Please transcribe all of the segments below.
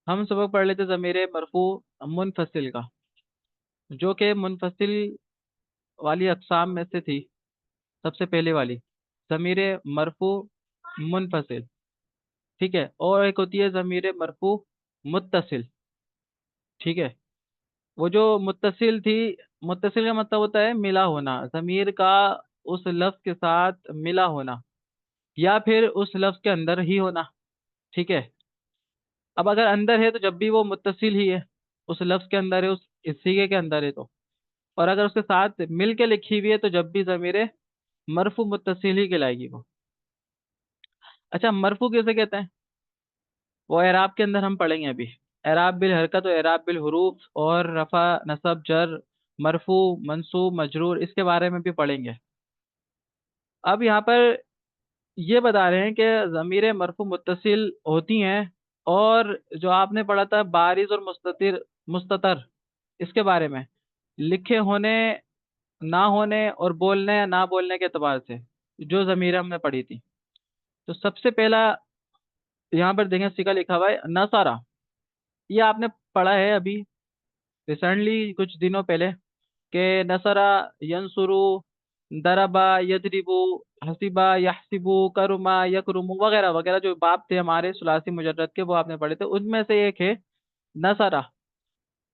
हम सबक पढ़ लेते ज़मीर मरफू मुनफसिल का, जो कि मुनफसिल वाली अक़साम में से थी। सबसे पहले वाली ज़मीर मरफू मुनफसिल, ठीक है। और एक होती है ज़मीर मरफू मुत्तसिल, ठीक है। वो जो मुत्तसिल थी, मुत्तसिल का मतलब होता है मिला होना, ज़मीर का उस लफ्ज़ के साथ मिला होना या फिर उस लफ्ज़ के अंदर ही होना, ठीक है। अब अगर अंदर है तो जब भी वो मुत्तसिल ही है, उस लफ्ज़ के अंदर है, उस इस सीगे के अंदर है तो। और अगर उसके साथ मिल के लिखी हुई है तो जब भी ज़मीर मरफू मुत्तसिल ही कहलाएगी वो। अच्छा, मरफू किसे कहते हैं? वो एराब के अंदर हम पढ़ेंगे अभी। एराब बिल हरकत और एराब बिल हुरूफ और रफा नसब जर मरफू मंसूब मजरूर, इसके बारे में भी पढ़ेंगे। अब यहाँ पर ये बता रहे हैं कि ज़मीर मरफू मुत्तसिल होती हैं, और जो आपने पढ़ा था बारिज और मुस्ततिर मुस्ततर, इसके बारे में लिखे होने, ना होने और बोलने या ना बोलने के एतबार से जो ज़मीर हमने पढ़ी थी। तो सबसे पहला यहाँ पर देखें सिका लिखा हुआ है नसारा। ये आपने पढ़ा है अभी रिसेंटली कुछ दिनों पहले के नसरा यंसुरु दरबा यदरिबु हसीबा यहसिबु करुमा यकरुमु वगैरह वगैरह जो बाप थे हमारे सुलासी मुजर्रद के, वो आपने पढ़े थे। उनमें से एक है नसरा।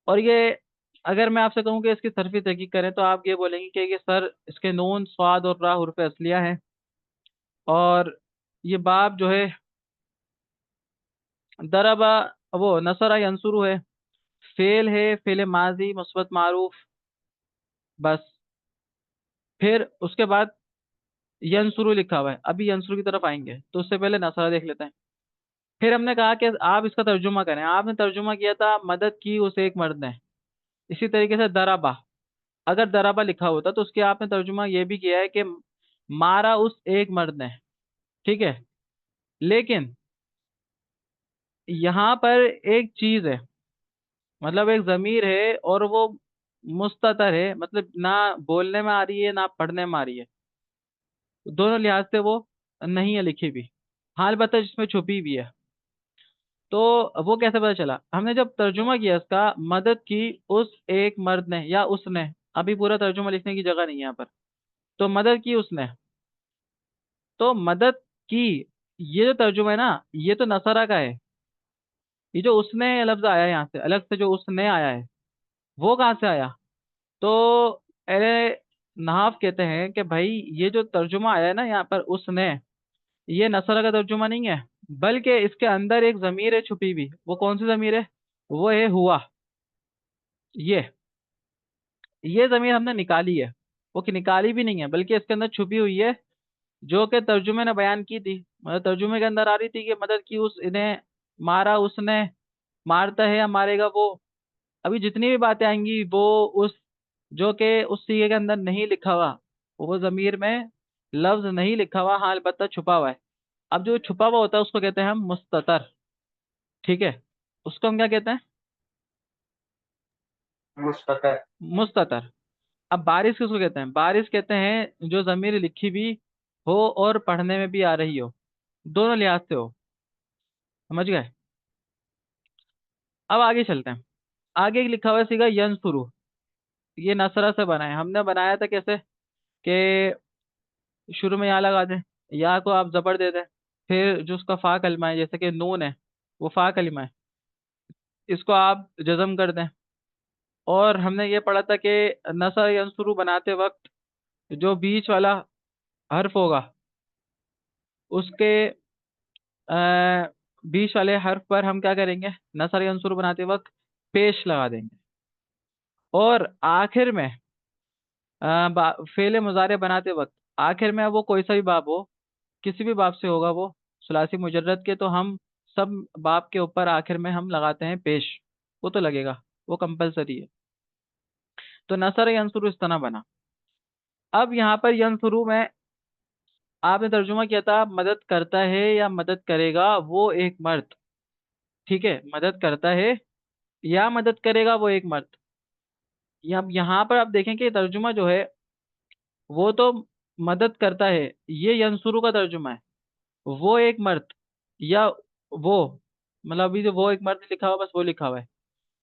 और ये अगर मैं आपसे कहूँ कि इसकी सरफी तहकीक करें तो आप ये बोलेंगे कि ये सर इसके नून स्वाद और रा हुर्फ असलिया है। और ये बाप जो है दरबा, वो नसरा यंसुरु है, फेल है, फेल माजी मुस्बत मारूफ, बस। फिर उसके बाद यंसुरु लिखा हुआ है, अभी यंसुरु की तरफ आएंगे तो उससे पहले नसरा देख लेते हैं। फिर हमने कहा कि आप इसका तर्जुमा करें, आपने तर्जुमा किया था मदद की उस एक मर्द ने। इसी तरीके से दराबा, अगर दराबा लिखा होता तो उसके आपने तर्जुमा ये भी किया है कि मारा उस एक मर्द ने, ठीक है। लेकिन यहाँ पर एक चीज है, मतलब एक जमीर है और वो मुस्ततर है, मतलब ना बोलने में आ रही है ना पढ़ने में आ रही है, दोनों लिहाज से वो नहीं है लिखी भी, हाल बता जिसमें छुपी भी है। तो वो कैसे पता चला? हमने जब तर्जुमा किया इसका, मदद की उस एक मर्द ने या उसने, अभी पूरा तर्जुमा लिखने की जगह नहीं है यहाँ पर, तो मदद की उसने, तो मदद की, ये जो तर्जुमा है ना, ये तो नसरा का है। ये जो उसने लफ्ज आया है यहाँ से अलग से, जो उसने आया है वो कहाँ से आया? तो अरे नहाफ कहते हैं कि भाई ये जो तर्जुमा आया है ना यहाँ पर उसने, ये नसरा का तर्जुमा नहीं है, बल्कि इसके अंदर एक जमीर है छुपी हुई। वो कौन सी जमीर है? वो है हुआ। ये जमीर हमने निकाली है, वो कि निकाली भी नहीं है बल्कि इसके अंदर छुपी हुई है, जो कि तर्जुमे ने बयान की थी। मतलब तर्जुमे के अंदर आ रही थी कि मदद की उस इन्हें, मारा उसने, मारता है या मारेगा वो। अभी जितनी भी बातें आएंगी वो उस, जो कि उस सीगे के अंदर नहीं लिखा हुआ, वो जमीर में लफ्ज नहीं लिखा हुआ, हाँ अलबत्ता छुपा हुआ है। अब जो छुपा हुआ होता है उसको कहते हैं हम मुस्ततर, ठीक है। उसको हम क्या कहते हैं? मुस्ततर। मुस्ततर। अब बारिश किसको कहते हैं? बारिश कहते हैं जो जमीर लिखी भी हो और पढ़ने में भी आ रही हो, दोनों लिहाज से हो। समझ गए? अब आगे चलते हैं। आगे लिखा हुआ है सीगा यंसुरु। ये नसरा से बना है, हमने बनाया था कैसे कि शुरू में यहाँ लगा दें, या को आप जबर दे दें, फिर जो उसका फा कलमा है जैसे कि नून है, वो फा कलमा है, इसको आप जज्म कर दें। और हमने ये पढ़ा था कि नसर यंसुरु बनाते वक्त जो बीच वाला हर्फ होगा उसके बीच वाले हर्फ पर हम क्या करेंगे, नसर यंसुरु बनाते वक्त पेश लगा देंगे। और आखिर में फेले मुजारे बनाते वक्त आखिर में वो कोई सा भी बाब हो, किसी भी बाब से होगा वो सुलासी मुजर्रद के, तो हम सब बाब के ऊपर आखिर में हम लगाते हैं पेश, वो तो लगेगा, वो कंपलसरी है। तो नसर यंसुरु इस तरह बना। अब यहाँ पर यंसुरु में आपने तर्जुमा किया था मदद करता है या मदद करेगा वो एक मर्द, ठीक है। मदद करता है या मदद करेगा वो एक मर्द। यहाँ पर आप देखें कि तर्जुमा जो है वो तो मदद करता है, ये यंसुरु का तर्जुमा है, वो एक मर्द या वो। मतलब अभी जो वो एक मर्द लिखा हुआ, बस वो लिखा हुआ है।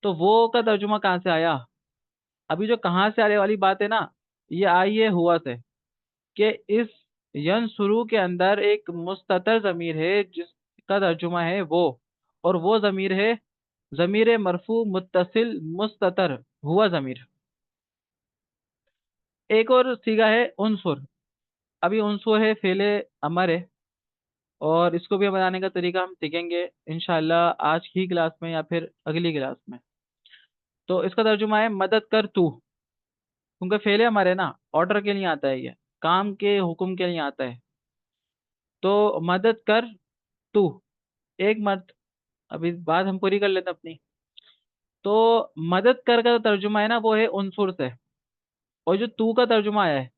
तो वो का तर्जुमा कहाँ से आया? अभी जो कहाँ से आने वाली बात है ना, ये आई है हुआ से, कि इस यन शुरू के अंदर एक मुस्ततर जमीर है जिसका तर्जुमा है वो, और वो जमीर है जमीर मरफू मुत्तसिल मुस्ततर हुआ जमीर। एक और सीगा है उनसुर। अभी उनसुर है फेले अमर है, और इसको भी बनाने का तरीका हम सीखेंगे इंशाल्लाह आज की क्लास में या फिर अगली क्लास में। तो इसका तर्जुमा है मदद कर तू। क्योंकि फेले हमारे ना ऑर्डर के लिए आता है, ये काम के हुक्म के लिए आता है। तो मदद कर तू, एक मर्द। अभी बात हम पूरी कर लेते हैं अपनी। तो मदद कर का जो तर्जुमा है ना वो है उनसुर से। और जो तू का तर्जुमा है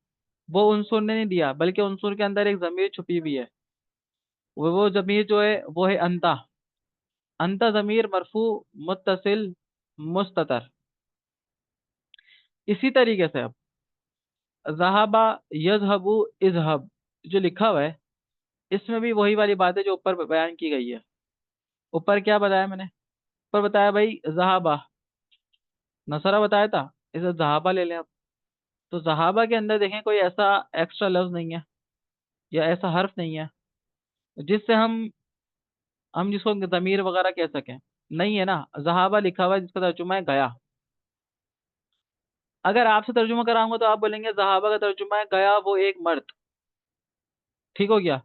वो उनसुर ने नहीं दिया, बल्कि उनसुर के अंदर एक जमीर छुपी हुई है। वो जमीर जो है वो है अंता। अंता जमीर मरफू मुत्तसिल मुस्ततर। इसी तरीके से अब जहाबा यजहबू इजहब जो लिखा हुआ है, इसमें भी वही वाली बात है जो ऊपर बयान की गई है। ऊपर क्या बताया मैंने? ऊपर बताया भाई जहाबा, नसरा बताया था, इसे जहाबा ले लें आप। तो जहाबा के अंदर देखें कोई ऐसा एक्स्ट्रा लफ्ज नहीं है या ऐसा हर्फ नहीं है जिससे हम जिसको जमीर वगैरह कह सकें। नहीं है ना, जहाबा लिखा हुआ है जिसका तर्जुमा है गया। अगर आपसे तर्जुमा कराऊंगा तो आप बोलेंगे जहाबा का तर्जुमा है गया वो एक मर्द। ठीक हो गया?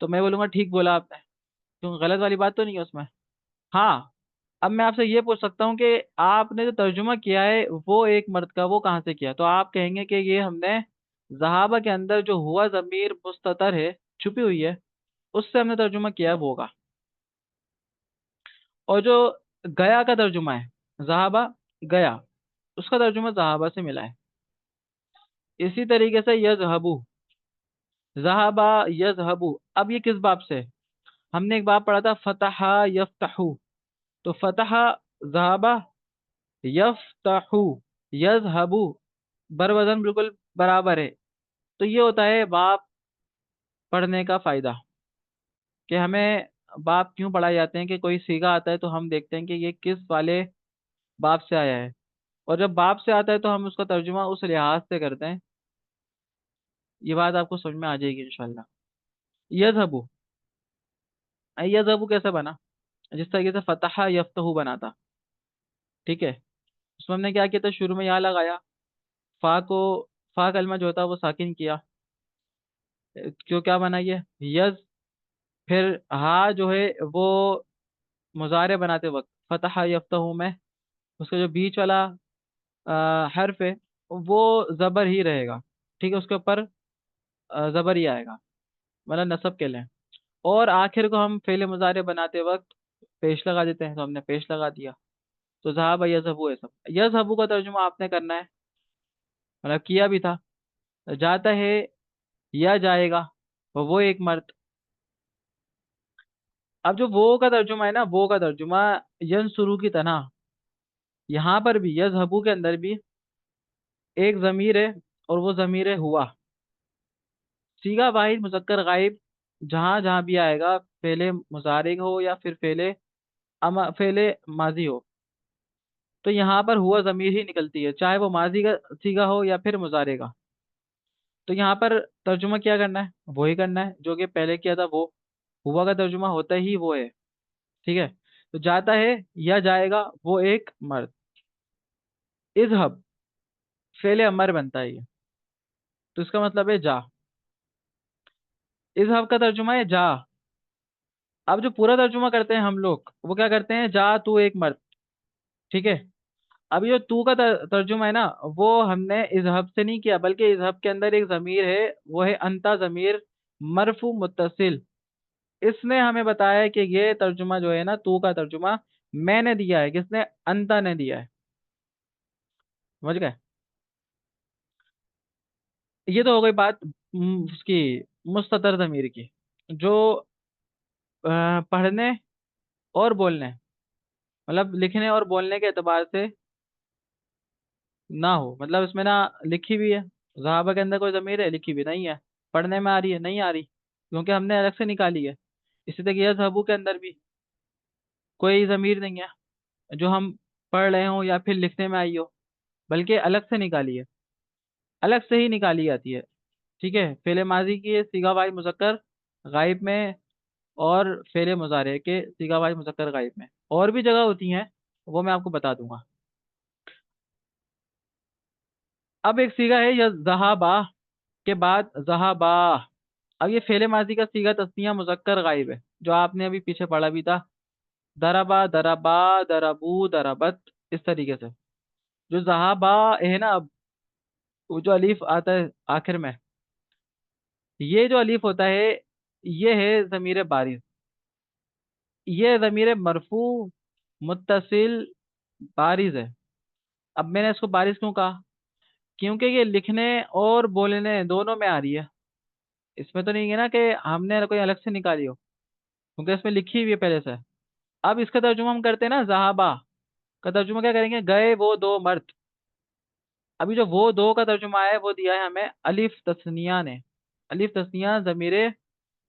तो मैं बोलूंगा ठीक बोला आपने, क्यों गलत वाली बात तो नहीं है उसमें। हाँ, अब मैं आपसे ये पूछ सकता हूँ कि आपने जो तर्जुमा किया है वो एक मर्द का, वो कहाँ से किया? तो आप कहेंगे कि ये हमने जहाबा के अंदर जो हुआ जमीर मुस्ततर है, छुपी हुई है, उससे हमने तर्जुमा किया है वो का। और जो गया का तर्जुमा है, जहाबा गया, उसका तर्जुमा जहाबा से मिला है। इसी तरीके से यजहबू, जहाबा यजहबू, अब ये किस बाब से? हमने एक बाब पढ़ा था फतहा यफ्तहू। तो फतहा जहाबा यफ्तहू यजहबू, बर वजन बिल्कुल बराबर है। तो ये होता है बाप पढ़ने का फायदा, कि हमें बाप क्यों पढ़ाए जाते हैं, कि कोई सीगा आता है तो हम देखते हैं कि ये किस वाले बाप से आया है। और जब बाप से आता है तो हम उसका तर्जुमा उस लिहाज से करते हैं। ये बात आपको समझ में आ जाएगी इंशाल्लाह। यजहबू, यजहबू कैसे बना? जिस तरीके से फतहा यफ्तहू बना था, ठीक है। उसमें हमने क्या किया था, शुरू में यहाँ लगाया, फा को, फा कलमा जो होता है वो साकिन किया। क्यों, क्या बना ये यज। फिर हा जो है वो मुजारे बनाते वक्त फतह यफ्तहू में उसका जो बीच वाला हर्फ है वो जबर ही रहेगा। ठीक है, उसके ऊपर जबर ही आएगा, मतलब नसब के लिए। और आखिर को हम फेले मुजारे बनाते वक्त पेश लगा देते हैं, तो हमने पेश लगा दिया। तो जहाब यजहबू है सब। यजहबू का तर्जुमा आपने करना है, मतलब किया भी था। जाता है या जाएगा, वो एक मर्द। अब जो वो का तर्जुमा है ना, वो का तर्जुमा यन शुरू की तरह यहाँ पर भी यजहबू के अंदर भी एक जमीर है, और वो जमीर है हुआ। सीगा वाहिद मुजक्कर गायब जहां जहां भी आएगा, फेले मुजारिक हो या फिर फेले माजी हो, तो यहाँ पर हुआ जमीर ही निकलती है, चाहे वो माजी का सीगा हो या फिर मुजारे का। तो यहाँ पर तर्जुमा क्या करना है? वही करना है जो कि पहले किया था वो। हुआ का तर्जुमा होता ही वो है। ठीक है, तो जाता है या जाएगा वो एक मर्द। इजहब फेले अमर बनता है ये, तो इसका मतलब है जा। इजहब का तर्जुमा है जा। अब जो पूरा तर्जुमा करते हैं हम लोग, वो क्या करते हैं, जा तू एक मर्द। ठीक है। अब ये जो तू का तर्जुमा है ना, वो हमने इजहब से नहीं किया, बल्कि इजहब के अंदर एक जमीर है, वो है अंता जमीर मरफू मुत्तसिल। इसने हमें बताया है कि ये तर्जुमा जो है ना, तू का तर्जुमा मैंने दिया है, किसने? अंता ने दिया है। समझ गए? ये तो हो गई बात उसकी मुस्ततर जमीर की, जो पढ़ने और बोलने, मतलब लिखने और बोलने के एतबार से ना हो। मतलब इसमें ना लिखी भी है, जहाबा के अंदर कोई जमीर है, लिखी भी नहीं है। पढ़ने में आ रही है, नहीं आ रही, क्योंकि हमने अलग से निकाली है। इसी तरह यह जहबू के अंदर भी कोई ज़मीर नहीं है जो हम पढ़ रहे हो या फिर लिखने में आई हो, बल्कि अलग से निकाली है, अलग से ही निकाली जाती है। ठीक है, फेले माजी की सीगा वाई मुजक्कर गायब में, और फेले मुजारे के सीगा वाई मुजक्कर गायब में और भी जगह होती हैं, वो मैं आपको बता दूंगा। अब एक सीगा है यह जहाबा के बाद जहाबा। अब ये फेले माजी का सीगा तस्निया मुजक्कर गायब है, जो आपने अभी पीछे पढ़ा भी था। दरबा दरबा, दरबू दरबत, इस तरीके से। जो जहाबा है ना, अब वो जो अलीफ आता है आखिर में, ये जो अलीफ होता है, ये है जमीर बारिज। ये जमीर मरफू मुत्तसिल बारिज है। अब मैंने इसको बारिज क्यों कहा? क्योंकि ये लिखने और बोलने दोनों में आ रही है। इसमें तो नहीं है ना कि हमने कोई अलग से निकाली हो, क्योंकि इसमें लिखी हुई है पहले से। अब इसका तर्जुमा हम करते हैं ना, जहाबा का तर्जुमा क्या करेंगे? गए वो दो मर्द। अभी जो वो दो का तर्जुमा है वो दिया है हमें अलिफ तस्निया ने। अलिफ तस्निया जमीरे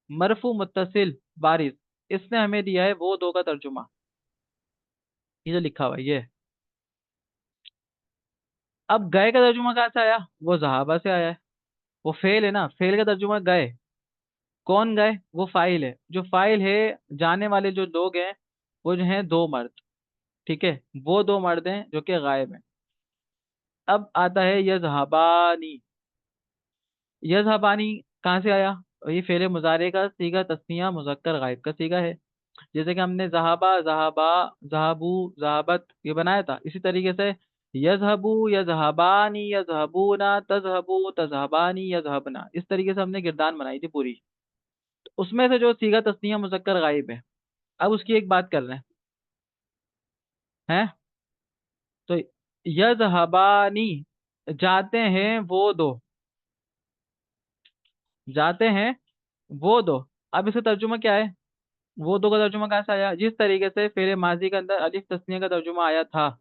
मरफू मुत्तसिल बारिज, इसने हमें दिया है वो दो का तर्जुमा। ये जो लिखा हुआ है ये। अब गए का तर्जुमा कहाँ से आया? वो जहाबा से आया है। वो फेल है ना, फेल का तर्जुमा गए। कौन गए? वो फाइल है। जो फाइल है, जाने वाले जो लोग हैं, वो जो हैं दो मर्द। ठीक है, वो दो मर्द हैं जो कि गायब हैं। अब आता है यजहबानी। यजहबानी कहाँ से आया? ये फेले मुजारे का सीगा तस्निया मुजक्कर गायब का सीगा है। जैसे कि हमने जहाबा जहाबा, जहाबू जहाबत ये बनाया था, इसी तरीके से यजहबू यजहबानी यजहबूना तजहबू तजहबानी यजहबना, इस तरीके से हमने गिरदान बनाई थी पूरी। तो उसमें से जो सीगा तस्निया मुजक्कर गायब है, अब उसकी एक बात कर रहे हैं। तो यजहबानी, जाते हैं वो दो, जाते हैं वो दो। अब इसका तर्जुमा क्या है? वो दो का तर्जुमा कहाँ से आया? जिस तरीके से फेरे माजी के अंदर अलिफ तस्निया का तर्जुमा आया था,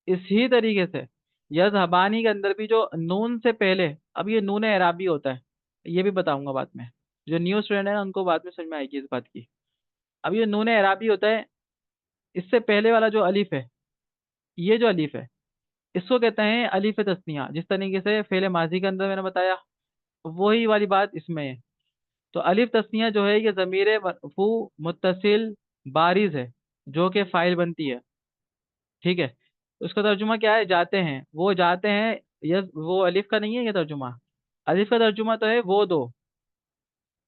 इसी तरीके से यजहबानी के अंदर भी जो नून से पहले, अब ये नून एराबी होता है, ये भी बताऊंगा बाद में। जो न्यू स्टूडेंट है ना, उनको बाद में समझ में आएगी इस बात की। अब ये नून एराबी होता है, इससे पहले वाला जो अलिफ है, ये जो अलिफ है, इसको कहते हैं अलिफ तस्निया। जिस तरीके से फेले माजी के अंदर मैंने बताया, वही वाली बात इसमें है। तो अलिफ तस्निया जो है, ये ज़मीर मरफू मुत्तसिल बारिज है, जो कि फाइल बनती है। ठीक है, उसका तर्जुमा क्या है? जाते हैं, वो जाते हैं। ये वो अलिफ का नहीं है ये तर्जुमा। अलिफ का तर्जुमा तो है वो दो।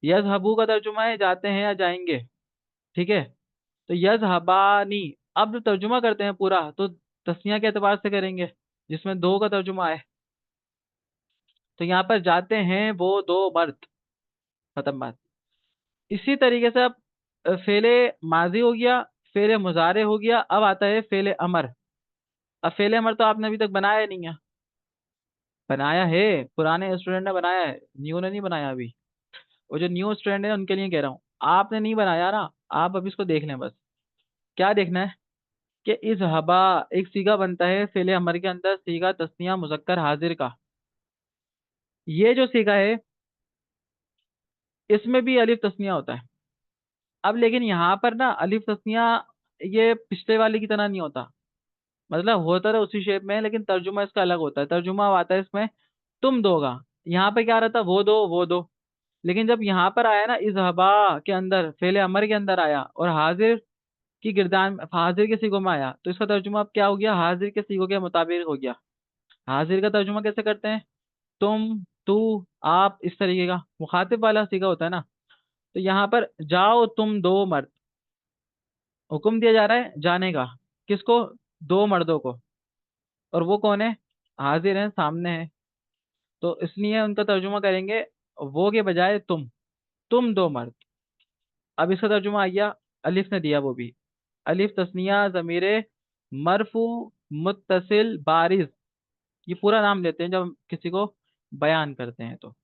यजहबू का तर्जुमा है जाते हैं या जाएंगे। ठीक है, तो यजहबानी। अब तर्जुमा करते हैं पूरा तो तस्निया के एतबार से करेंगे, जिसमें दो का तर्जुमा है। तो यहाँ पर जाते हैं वो दो मर्द, खत्म बात। इसी तरीके से अब फेले माजी हो गया, फेले मुजारे हो गया, अब आता है फेले अमर। अब फेले अमर तो आपने अभी तक बनाया नहीं है। बनाया है, पुराने स्टूडेंट ने बनाया है, न्यू ने नहीं बनाया अभी। वो जो न्यू स्टूडेंट है उनके लिए कह रहा हूँ, आपने नहीं बनाया ना। आप अभी इसको देख लें बस। क्या देखना है? कि इस हबा एक सीगा बनता है फेले अमर के अंदर, सीगा तस्निया मुजक्कर हाजिर का। ये जो सीगा है, इसमें भी अलिफ तस्निया होता है। अब लेकिन यहाँ पर ना अलिफ तस्निया ये पिछले वाले की तरह नहीं होता। मतलब होता है उसी शेप में है, लेकिन तर्जुमा इसका अलग होता है। तर्जुमा आता है इसमें तुम दोगा। यहाँ पे क्या रहता? वो दो वो दो। लेकिन जब यहाँ पर आया ना, इजहबा के अंदर फेले अमर के अंदर आया और हाजिर की गिरदान हाजिर के सीगों में आया, तो इसका तर्जुमा अब क्या हो गया? हाजिर के सीगों के मुताबिक हो गया। हाजिर का तर्जुमा कैसे करते हैं? तुम, तू, आप, इस तरीके का मुखातिब वाला सीगा होता है ना। तो यहाँ पर जाओ तुम दो मर्द, हुक्म दिया जा रहा है जाने का। किसको? दो मर्दों को। और वो कौन है? हाजिर हैं, सामने है। तो इसलिए उनका तर्जुमा करेंगे वो के बजाय तुम दो मर्द। अब इसका तर्जुमा आ गया, अलिफ ने दिया वो भी। अलिफ तस्निया ज़मीरे मरफू मुत्तसिल बारिज, ये पूरा नाम लेते हैं जब हम किसी को बयान करते हैं तो।